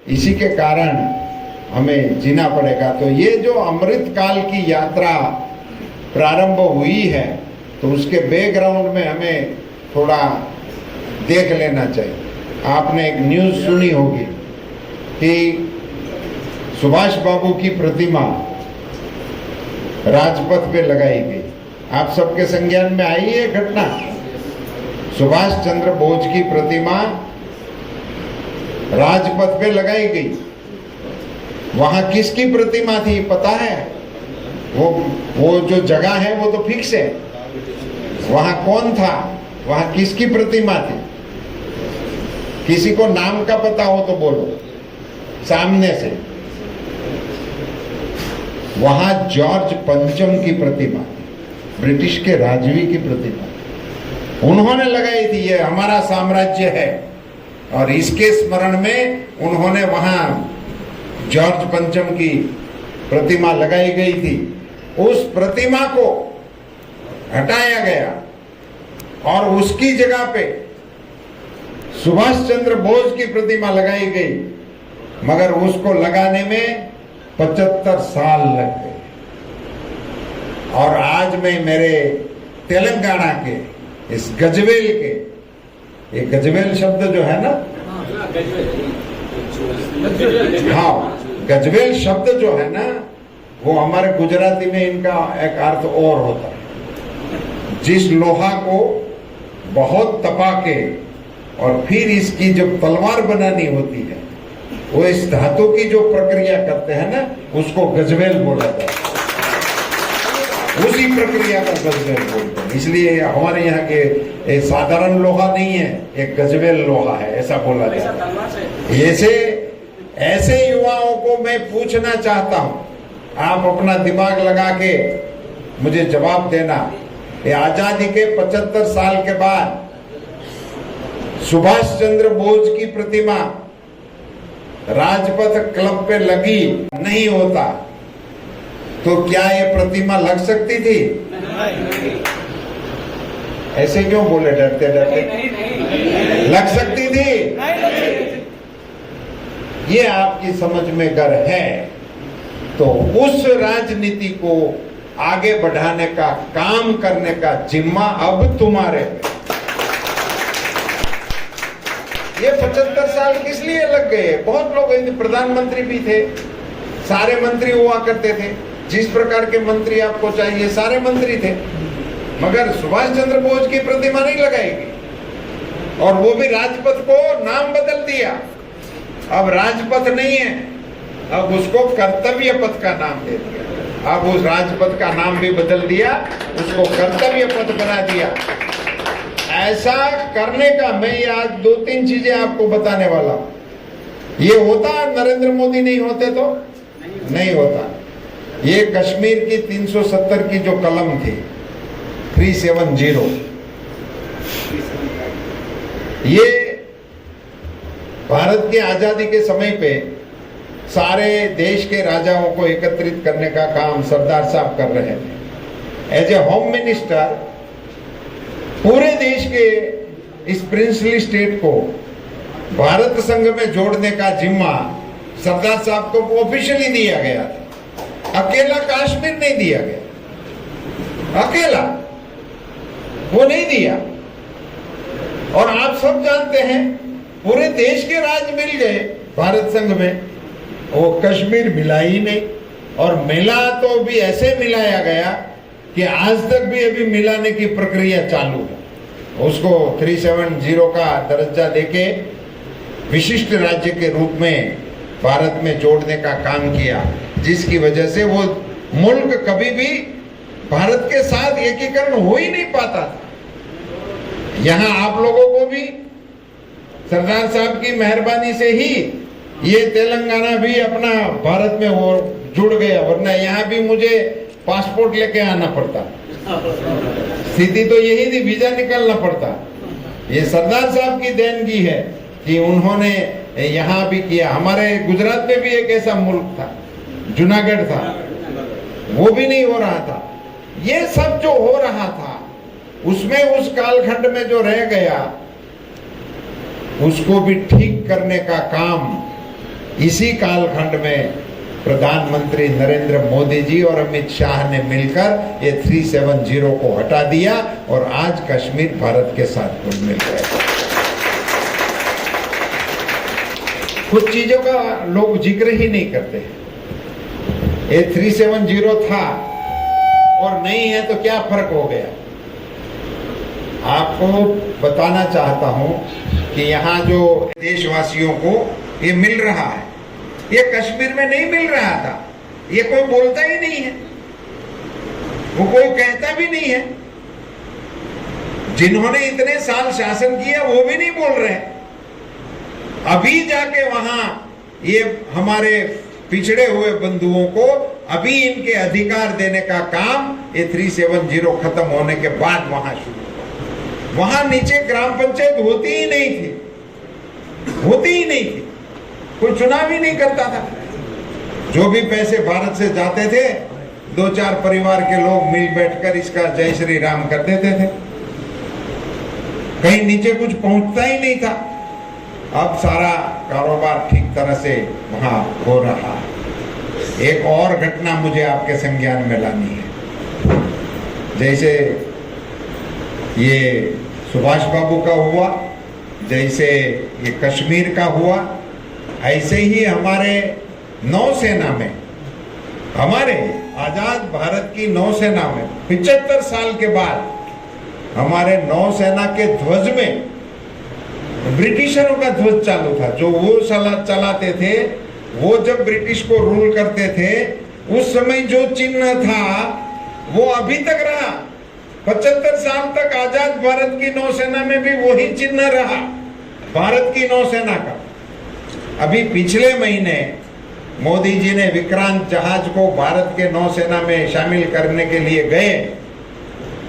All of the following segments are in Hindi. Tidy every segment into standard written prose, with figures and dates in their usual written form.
इसी के कारण हमें जीना पड़ेगा। तो ये जो अमृत काल की यात्रा प्रारंभ हुई है, तो उसके बैकग्राउंड में हमें थोड़ा देख लेना चाहिए। आपने एक न्यूज़ सुनी होगी कि सुभाष बाबू की प्रतिमा राजपथ पे लगाई गई। आप सबके संज्ञान में आई है घटना? सुभाष चंद्र बोस की प्रतिमा राजपथ पे लगाई गई। वहां किसकी प्रतिमा थी पता है? वो जो जगह है वो तो फिक्स है। वहां कौन था? वहां किसकी प्रतिमा थी? किसी को नाम का पता हो तो बोलो सामने से। वहां जॉर्ज पंचम की प्रतिमा, ब्रिटिश के राजवी की प्रतिमा उन्होंने लगाई थी। ये हमारा साम्राज्य है और इसके स्मरण में उन्होंने वहां जॉर्ज पंचम की प्रतिमा लगाई गई थी। उस प्रतिमा को हटाया गया और उसकी जगह पे सुभाष चंद्र बोस की प्रतिमा लगाई गई, मगर उसको लगाने में 75 साल लग गए। और आज मैं मेरे तेलंगाना के इस गजवेल के, ये गजवेल शब्द जो है ना, हाँ, गजवेल शब्द जो है ना, वो हमारे गुजराती में इनका एक अर्थ और होता है। जिस लोहा को बहुत तपा के और फिर इसकी जब तलवार बनानी होती है, वो इस धातु की जो प्रक्रिया करते हैं ना, उसको गजवेल बोला जाता है। उसी प्रक्रिया को गजवेल बोलते हैं। इसलिए हमारे यहाँ के साधारण लोहा नहीं है, एक गजवेल लोहा है, ऐसा बोला जाता है। ऐसे युवाओं को मैं पूछना चाहता हूं, आप अपना दिमाग लगा के मुझे जवाब देना। ये आजादी के 75 साल के बाद सुभाष चंद्र बोस की प्रतिमा राजपथ क्लब पे लगी नहीं होता तो क्या ये प्रतिमा लग सकती थी? ऐसे क्यों बोले डरते डरते? लग सकती थी। ये आपकी समझ में गर है तो उस राजनीति को आगे बढ़ाने का काम करने का जिम्मा अब तुम्हारे। ये 75 साल किस लिए लग गए? बहुत लोग, प्रधानमंत्री भी थे, सारे मंत्री हुआ करते थे, जिस प्रकार के मंत्री आपको चाहिए सारे मंत्री थे, मगर सुभाष चंद्र बोस की प्रतिमा नहीं लगाएगी। और वो भी राजपथ को नाम बदल दिया। अब राजपथ नहीं है, अब उसको कर्तव्य पथ का नाम दे दिया। अब उस राजपथ का नाम भी बदल दिया, उसको कर्तव्य पथ बना दिया। ऐसा करने का मैं ये आज 2-3 चीजें आपको बताने वाला हूं। ये होता नरेंद्र मोदी नहीं होते तो नहीं होता। ये कश्मीर की 370 की जो कलम थी 370, ये भारत की आजादी के समय पे सारे देश के राजाओं को एकत्रित करने का काम सरदार साहब कर रहे थे। एज ए होम मिनिस्टर पूरे देश के इस प्रिंसली स्टेट को भारत संघ में जोड़ने का जिम्मा सरदार साहब को ऑफिशियली दिया गया था। अकेला कश्मीर नहीं दिया गया, अकेला वो नहीं दिया। और आप सब जानते हैं पूरे देश के राज्य मिल गए भारत संघ में, वो कश्मीर मिला ही नहीं। और मिला तो भी ऐसे मिलाया गया कि आज तक भी अभी मिलाने की प्रक्रिया चालू है। उसको 370 का दर्जा देके विशिष्ट राज्य के रूप में भारत में जोड़ने का काम किया, जिसकी वजह से वो मुल्क कभी भी भारत के साथ एकीकरण हो ही नहीं पाता था। यहाँ आप लोगों को भी सरदार साहब की मेहरबानी से ही ये तेलंगाना भी अपना भारत में वो जुड़ गया, वरना यहाँ भी मुझे पासपोर्ट लेके आना पड़ता। स्थिति तो यही थी, वीजा निकालना पड़ता। ये सरदार साहब की देनगी है कि उन्होंने यहाँ भी किया। हमारे गुजरात में भी एक ऐसा मुल्क था, जूनागढ़ था, वो भी नहीं हो रहा था। ये सब जो हो रहा था उसमें उस कालखंड में जो रह गया उसको भी ठीक करने का काम इसी कालखंड में प्रधानमंत्री नरेंद्र मोदी जी और अमित शाह ने मिलकर ये 370 को हटा दिया और आज कश्मीर भारत के साथ घुल मिल गया। कुछ चीजों का लोग जिक्र ही नहीं करते। ये 370 था और नहीं है तो क्या फर्क हो गया। आपको बताना चाहता हूं कि यहाँ जो देशवासियों को ये मिल रहा है, ये कश्मीर में नहीं मिल रहा था। ये कोई बोलता ही नहीं है, वो कोई कहता भी नहीं है। जिन्होंने इतने साल शासन किया वो भी नहीं बोल रहे। अभी जाके वहां ये हमारे पिछड़े हुए बंधुओं को अभी इनके अधिकार देने का काम ये 370 खत्म होने के बाद वहां शुरू हुआ। वहां नीचे ग्राम पंचायत होती ही नहीं थी, कोई चुनाव ही नहीं करता था। जो भी पैसे भारत से जाते थे, 2-4 परिवार के लोग मिल बैठकर इसका जय श्री राम कर देते थे। कहीं नीचे कुछ पहुंचता ही नहीं था। अब सारा कारोबार ठीक तरह से वहां हो रहा है। एक और घटना मुझे आपके संज्ञान में लानी है। जैसे ये सुभाष बाबू का हुआ, जैसे ये कश्मीर का हुआ, ऐसे ही हमारे नौसेना में, हमारे आजाद भारत की नौसेना में 75 साल के बाद हमारे नौसेना के ध्वज में ब्रिटिशरों का ध्वज चालू था। जो वो चलाते थे, वो जब ब्रिटिश को रूल करते थे, उस समय जो चिन्ह था वो अभी तक रहा। 75 साल तक आजाद भारत की नौसेना में भी वही चिन्ह रहा, भारत की नौसेना का। अभी पिछले महीने मोदी जी ने विक्रांत जहाज को भारत के नौसेना में शामिल करने के लिए गए,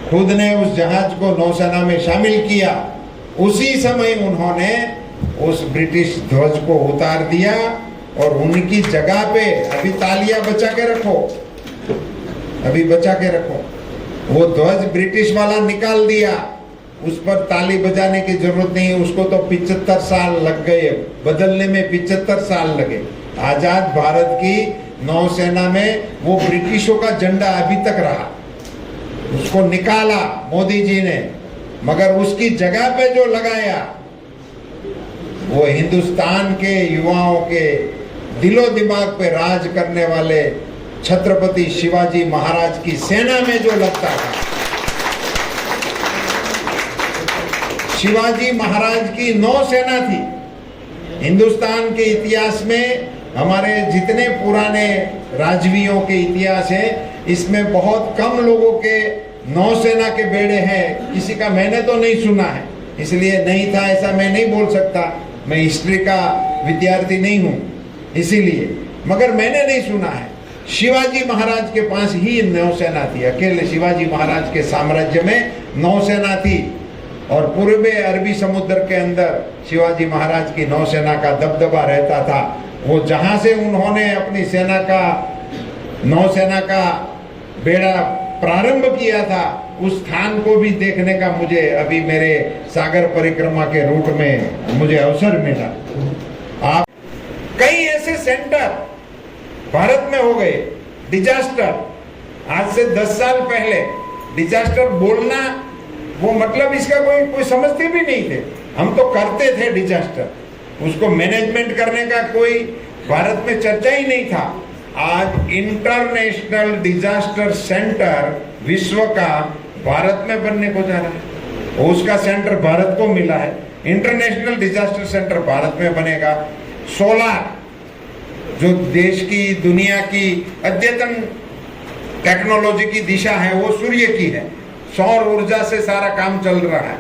खुद ने उस जहाज को नौसेना में शामिल किया। उसी समय उन्होंने उस ब्रिटिश ध्वज को उतार दिया और उनकी जगह पे अभी तालियां बचा के रखो, अभी बचा के रखो, वो ध्वज ब्रिटिश वाला निकाल दिया। उस पर ताली बजाने की जरूरत नहीं, उसको तो 75 साल लग गए बदलने में, 75 साल लगे। आजाद भारत की नौसेना में वो ब्रिटिशों का झंडा अभी तक रहा, उसको निकाला मोदी जी ने, मगर उसकी जगह पे जो लगाया वो हिंदुस्तान के युवाओं के दिलो दिमाग पे राज करने वाले छत्रपति शिवाजी महाराज की सेना में जो लगता था। शिवाजी महाराज की नौसेना थी। हिंदुस्तान के इतिहास में हमारे जितने पुराने राजवियों के इतिहास है, इसमें बहुत कम लोगों के नौसेना के बेड़े हैं। किसी का मैंने तो नहीं सुना है, इसलिए नहीं था ऐसा मैं नहीं बोल सकता। मैं हिस्ट्री का विद्यार्थी नहीं हूं इसीलिए, मगर मैंने नहीं सुना है। शिवाजी महाराज के पास ही नौसेना थी, अकेले शिवाजी महाराज के साम्राज्य में नौसेना थी। और पूर्वी अरबी समुद्र के अंदर शिवाजी महाराज की नौसेना का दबदबा रहता था। वो जहां से उन्होंने अपनी सेना का, नौसेना का बेड़ा प्रारंभ किया था, उस स्थान को भी देखने का मुझे अभी मेरे सागर परिक्रमा के रूट में मुझे अवसर मिला। आप कई ऐसे सेंटर भारत में हो गए। डिजास्टर, आज से 10 साल पहले डिजास्टर बोलना वो मतलब इसका कोई समझते भी नहीं थे। हम तो करते थे डिजास्टर, उसको मैनेजमेंट करने का कोई भारत में चर्चा ही नहीं था। आज इंटरनेशनल डिजास्टर सेंटर विश्व का भारत में बनने को जा रहा है। उसका सेंटर भारत को मिला है। इंटरनेशनल डिजास्टर सेंटर भारत में बनेगा। सोलार, जो देश की, दुनिया की अद्यतन टेक्नोलॉजी की दिशा है, वो सूर्य की है। सौर ऊर्जा से सारा काम चल रहा है।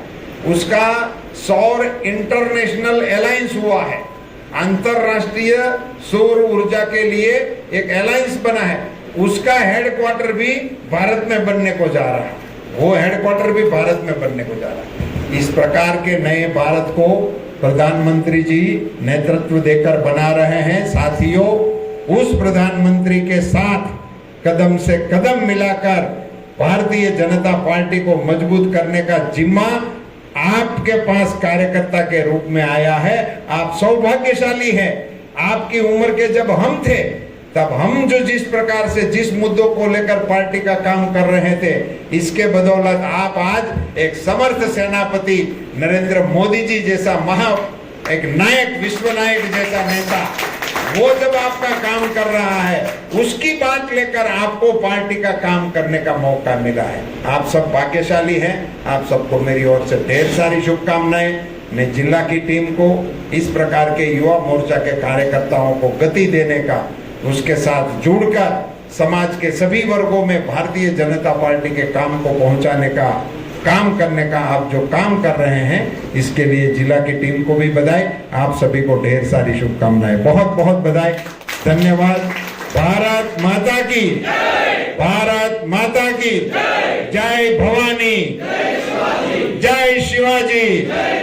उसका सौर इंटरनेशनल अलायंस हुआ है। अंतरराष्ट्रीय सौर ऊर्जा के लिए एक अलायंस बना है। उसका हेडक्वार्टर भी भारत में बनने को जा रहा है। वो हेडक्वार्टर भी भारत में बनने को जा रहा है। इस प्रकार के नए भारत को प्रधानमंत्री जी नेतृत्व देकर बना रहे हैं। साथियों, उस प्रधानमंत्री के साथ कदम से कदम मिलाकर भारतीय जनता पार्टी को मजबूत करने का जिम्मा आपके पास कार्यकर्ता के रूप में आया है। आप सौभाग्यशाली हैं आपकी उम्र के जब हम थे, तब हम जो जिस प्रकार से जिस मुद्दों को लेकर पार्टी का काम कर रहे थे, इसके बदौलत आप आज एक समर्थ सेनापति नरेंद्र मोदी जी जैसा एक नायक, विश्व नायक जैसा नेता, वो जब आपका काम कर रहा है, उसकी बात लेकर आपको पार्टी का काम करने का मौका मिला है। आप सब भाग्यशाली हैं। आप सबको मेरी ओर से ढेर सारी शुभकामनाएं। मैं जिला की टीम को, इस प्रकार के युवा मोर्चा के कार्यकर्ताओं को गति देने का, उसके साथ जुड़कर समाज के सभी वर्गों में भारतीय जनता पार्टी के काम को पहुंचाने का, काम करने का आप जो काम कर रहे हैं, इसके लिए जिला की टीम को भी बधाई। आप सभी को ढेर सारी शुभकामनाएं, बहुत बहुत बधाई, धन्यवाद। भारत माता की जय, भारत माता की जय, जय भवानी, जय शिवाजी।